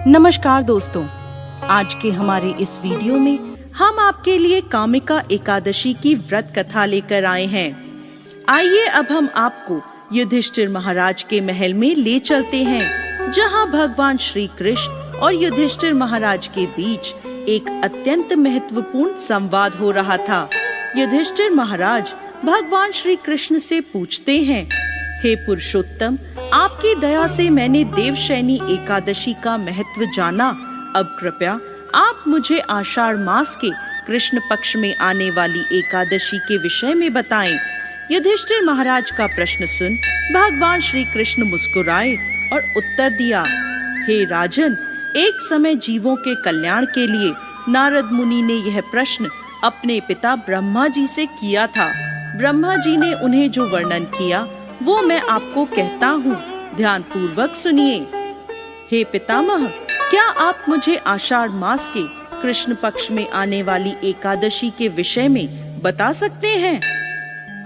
नमस्कार दोस्तों, आज के हमारे इस वीडियो में हम आपके लिए कामिका एकादशी की व्रत कथा लेकर आए हैं। आइए अब हम आपको युधिष्ठिर महाराज के महल में ले चलते हैं, जहां भगवान श्री कृष्ण और युधिष्ठिर महाराज के बीच एक अत्यंत महत्वपूर्ण संवाद हो रहा था। युधिष्ठिर महाराज भगवान श्री कृष्ण से पूछते हैं, हे पुरुषोत्तम, आपकी दया से मैंने देवशयनी एकादशी का महत्व जाना। अब कृपया आप मुझे आषाढ़ मास के कृष्ण पक्ष में आने वाली एकादशी के विषय में बताएं। युधिष्ठिर महाराज का प्रश्न सुन भगवान श्री कृष्ण मुस्कुराए और उत्तर दिया, हे राजन, एक समय जीवों के कल्याण के लिए नारद मुनि ने यह प्रश्न अपने पिता ब्रह्मा जी से किया था। ब्रह्मा जी ने उन्हें जो वर्णन किया वो मैं आपको कहता हूँ, ध्यान पूर्वक सुनिए। हे पितामह, क्या आप मुझे आषाढ़ मास के कृष्ण पक्ष में आने वाली एकादशी के विषय में बता सकते हैं?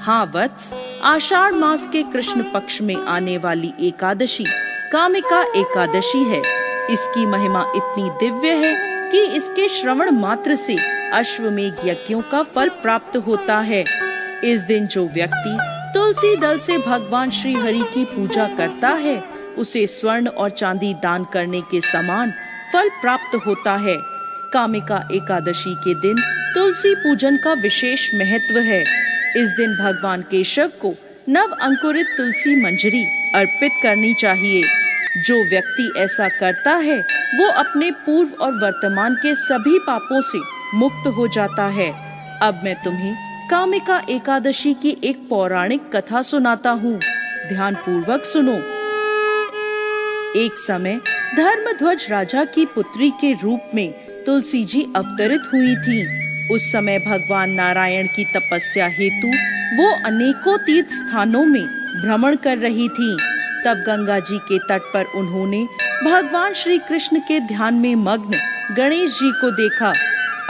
हाँ वत्स, आषाढ़ मास के कृष्ण पक्ष में आने वाली एकादशी कामिका एकादशी है। इसकी महिमा इतनी दिव्य है कि इसके श्रवण मात्र से अश्वमेध यज्ञों का फल प्राप्त होता है। इस दिन जो व्यक्ति तुलसी दल से भगवान श्री हरि की पूजा करता है, उसे स्वर्ण और चांदी दान करने के समान फल प्राप्त होता है। कामिका एकादशी के दिन तुलसी पूजन का विशेष महत्व है। इस दिन भगवान केशव को नव अंकुरित तुलसी मंजरी अर्पित करनी चाहिए। जो व्यक्ति ऐसा करता है वो अपने पूर्व और वर्तमान के सभी पापों से मुक्त हो जाता है। अब मैं तुम्हें कामिका एकादशी की एक पौराणिक कथा सुनाता हूँ, ध्यान पूर्वक सुनो। एक समय धर्मध्वज राजा की पुत्री के रूप में तुलसी जी अवतरित हुई थी। उस समय भगवान नारायण की तपस्या हेतु वो अनेकों तीर्थ स्थानों में भ्रमण कर रही थी। तब गंगा जी के तट पर उन्होंने भगवान श्री कृष्ण के ध्यान में मग्न गणेश जी को देखा।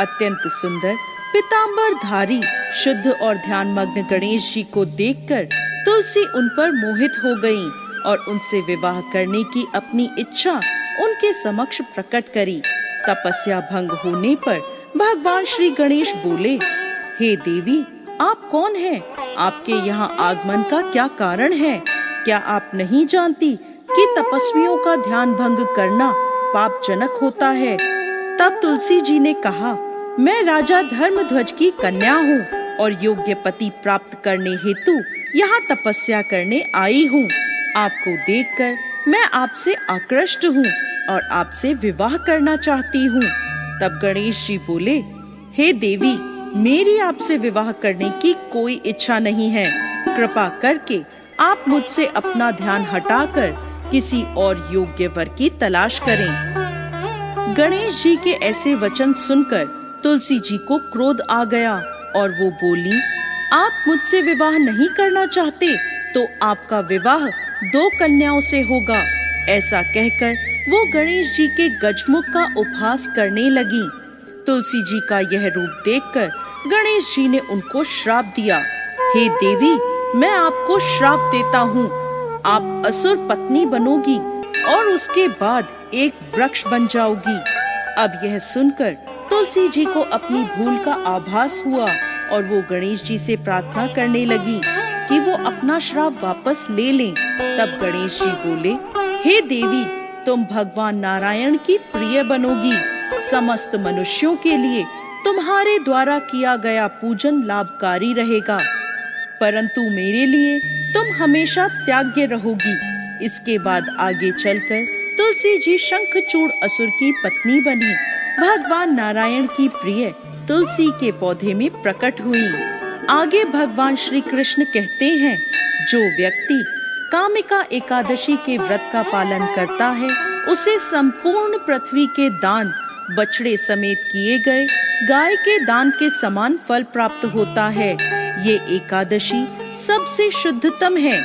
अत्यंत सुंदर पीतांबर धारी शुद्ध और ध्यान मग्न गणेश जी को देखकर तुलसी उन पर मोहित हो गईं और उनसे विवाह करने की अपनी इच्छा उनके समक्ष प्रकट करी। तपस्या भंग होने पर भगवान श्री गणेश बोले, हे देवी, आप कौन हैं? आपके यहाँ आगमन का क्या कारण है? क्या आप नहीं जानती कि तपस्वियों का ध्यान भंग करना पापजनक होता है? तब तुलसी जी ने कहा, मैं राजा धर्मध्वज की कन्या हूँ और योग्य पति प्राप्त करने हेतु यहाँ तपस्या करने आई हूँ। आपको देखकर मैं आपसे आकृष्ट हूँ और आपसे विवाह करना चाहती हूँ। तब गणेश जी बोले, हे देवी, मेरी आपसे विवाह करने की कोई इच्छा नहीं है। कृपा करके आप मुझसे अपना ध्यान हटाकर किसी और योग्य वर की तलाश करें। गणेश जी के ऐसे वचन सुनकर तुलसी जी को क्रोध आ गया और वो बोली, आप मुझसे विवाह नहीं करना चाहते तो आपका विवाह 2 कन्याओं से होगा। ऐसा कहकर वो गणेश जी के गजमुख का उपहास करने लगी। तुलसी जी का यह रूप देखकर गणेश जी ने उनको श्राप दिया, हे देवी, मैं आपको श्राप देता हूँ। आप असुर पत्नी बनोगी और उसके बाद एक वृक्ष बन जाओगी। अब यह सुनकर तुलसी जी को अपनी भूल का आभास हुआ और वो गणेश जी से प्रार्थना करने लगी कि वो अपना श्राप वापस ले लें। तब गणेश जी बोले, हे देवी, तुम भगवान नारायण की प्रिय बनोगी। समस्त मनुष्यों के लिए तुम्हारे द्वारा किया गया पूजन लाभकारी रहेगा, परंतु मेरे लिए तुम हमेशा त्याग्य रहोगी। इसके बाद आगे चलकर तुलसी जी शंखचूड़ असुर की पत्नी बनी। भगवान नारायण की प्रिय तुलसी के पौधे में प्रकट हुई। आगे भगवान श्री कृष्ण कहते हैं, जो व्यक्ति कामिका एकादशी के व्रत का पालन करता है, उसे संपूर्ण पृथ्वी के दान, बछड़े समेत किए गए गाय के दान के समान फल प्राप्त होता है। ये एकादशी सबसे शुद्धतम है